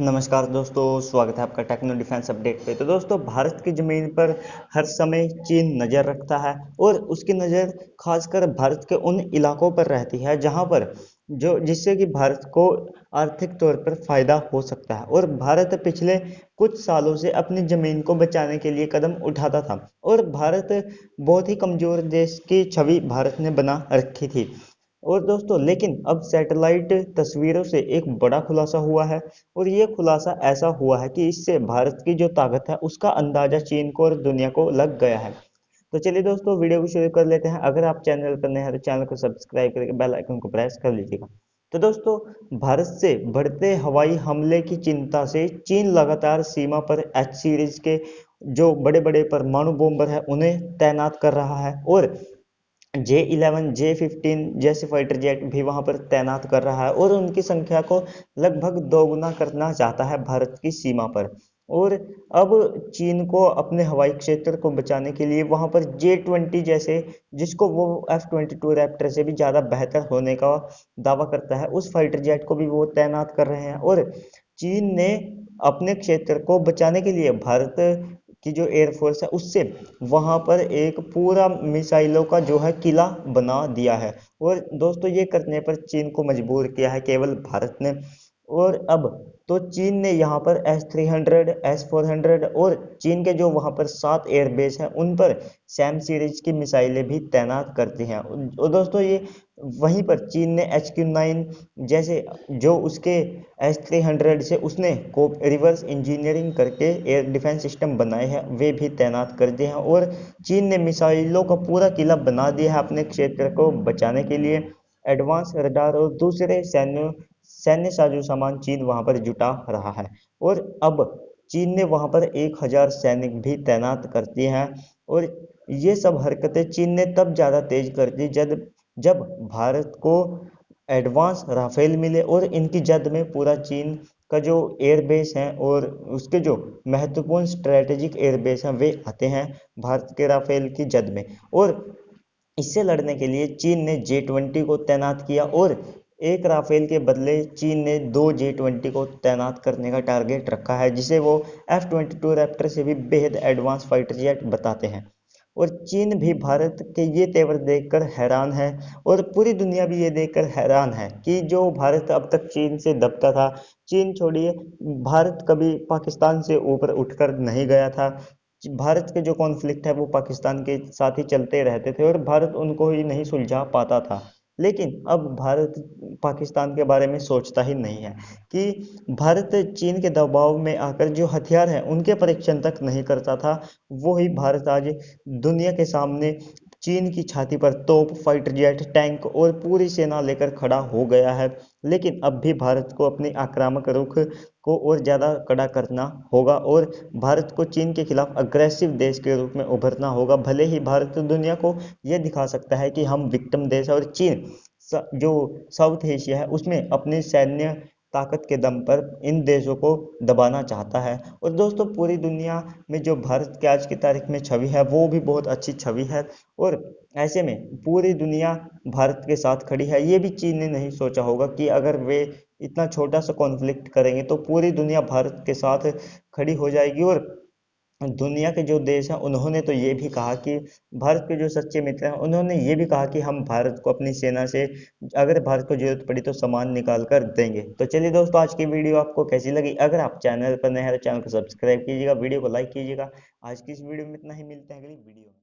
नमस्कार दोस्तों, स्वागत है आपका टेक्नो डिफेंस अपडेट पे। तो दोस्तों, भारत की ज़मीन पर हर समय चीन नज़र रखता है और उसकी नज़र खासकर भारत के उन इलाकों पर रहती है जहां पर जो जिससे कि भारत को आर्थिक तौर पर फायदा हो सकता है। और भारत पिछले कुछ सालों से अपनी ज़मीन को बचाने के लिए कदम उठाता था और भारत बहुत ही कमज़ोर देश की छवि भारत ने बना रखी थी। और दोस्तों, लेकिन अब सैटेलाइट तस्वीरों से एक बड़ा खुलासा हुआ है। और ये खुलासा ऐसा हुआ है कि इससे भारत की जो ताकत है उसका अंदाजा चीन को और दुनिया को लग गया है। तो चलिए दोस्तों, वीडियो को शुरू कर लेते हैं। अगर आप चैनल पर नए हैं तो चैनल को सब्सक्राइब करके बेल आइकन को प्रेस कर लीजिएगा। तो दोस्तों, भारत से बढ़ते हवाई हमले की चिंता से चीन लगातार सीमा पर एच सीरीज के जो बड़े बड़े परमाणु बॉम्बर है उन्हें तैनात कर रहा है और J-11 J-15 जैसे फाइटर जेट भी वहां पर तैनात कर रहा है और उनकी संख्या को लगभग दोगुना करना चाहता है भारत की सीमा पर। और अब चीन को अपने हवाई क्षेत्र को बचाने के लिए वहां पर J-20 जैसे, जिसको वो F-22 रैप्टर से भी ज्यादा बेहतर होने का दावा करता है, उस फाइटर जेट को भी वो तैनात कर रहे हैं। और चीन ने अपने क्षेत्र को बचाने के लिए भारत की जो एयरफोर्स है उससे वहां पर एक पूरा मिसाइलों का जो है किला बना दिया है। और दोस्तों, ये करने पर चीन को मजबूर किया है केवल भारत ने। और अब तो चीन ने यहाँ पर S-300 S-400 और चीन के जो वहाँ पर 7 एयरबेस हैं उन पर सैम सीरीज की मिसाइलें भी तैनात करती हैं। और दोस्तों, ये वहीं पर चीन ने HQ-9 जैसे जो उसके S-300 से उसने को रिवर्स इंजीनियरिंग करके एयर डिफेंस सिस्टम बनाए हैं, वे भी तैनात कर दिए हैं। और चीन ने मिसाइलों का पूरा किला बना दिया है अपने क्षेत्र को बचाने के लिए। एडवांस रडार और दूसरे सैन्य सैन्य साजो सामान चीन वहां पर जुटा रहा है। और अब चीन ने वहां पर 1,000 सैनिक भी तैनात कर दिए हैं। और ये सब हरकतें चीन ने तब ज्यादा तेज कर दी जब जब भारत को एडवांस राफेल मिले और इनकी जद में पूरा चीन का जो एयरबेस है और उसके जो महत्वपूर्ण स्ट्रेटेजिक एयरबेस हैं वे आते हैं भारत के राफेल की जद में। और इससे लड़ने के लिए चीन ने J-20 को तैनात किया और एक राफेल के बदले चीन ने 2 J-20 को तैनात करने का टारगेट रखा है, जिसे वो F-22 रैप्टर से भी बेहद एडवांस फाइटर जेट बताते हैं। और चीन भी भारत के ये तेवर देखकर हैरान है और पूरी दुनिया भी ये देखकर हैरान है कि जो भारत अब तक चीन से दबता था, चीन छोड़िए, भारत कभी पाकिस्तान से ऊपर उठकर नहीं गया था। भारत के जो कॉन्फ्लिक्ट है वो पाकिस्तान के साथ ही चलते रहते थे और भारत उनको ही नहीं सुलझा पाता था। लेकिन अब भारत पाकिस्तान के बारे में सोचता ही नहीं है कि भारत चीन के दबाव में आकर जो हथियार है उनके परीक्षण तक नहीं करता था। वो ही भारत आज दुनिया के सामने चीन की छाती पर तोप, फाइटर जेट, टैंक और पूरी सेना लेकर खड़ा हो गया है। लेकिन अब भी भारत को अपने आक्रामक रुख को और ज़्यादा कड़ा करना होगा और भारत को चीन के खिलाफ अग्रेसिव देश के रूप में उभरना होगा। भले ही भारत दुनिया को यह दिखा सकता है कि हम विक्टिम देश है और चीन जो साउथ एशिया है उसमें अपनी सैन्य ताकत के दम पर इन देशों को दबाना चाहता है। और दोस्तों, पूरी दुनिया में जो भारत के आज की तारीख में छवि है वो भी बहुत अच्छी छवि है। और ऐसे में पूरी दुनिया भारत के साथ खड़ी है। ये भी चीन ने नहीं सोचा होगा कि अगर वे इतना छोटा सा कॉन्फ्लिक्ट करेंगे तो पूरी दुनिया भारत के साथ खड़ी हो जाएगी। और दुनिया के जो देश हैं उन्होंने तो ये भी कहा कि भारत के जो सच्चे मित्र हैं उन्होंने ये भी कहा कि हम भारत को अपनी सेना से अगर भारत को जरूरत पड़ी तो सामान निकाल कर देंगे। तो चलिए दोस्तों, आज की वीडियो आपको कैसी लगी? अगर आप चैनल पर नए हैं तो चैनल को सब्सक्राइब कीजिएगा, वीडियो को लाइक कीजिएगा। आज की इस वीडियो में इतना ही, मिलते हैं अगली वीडियो में।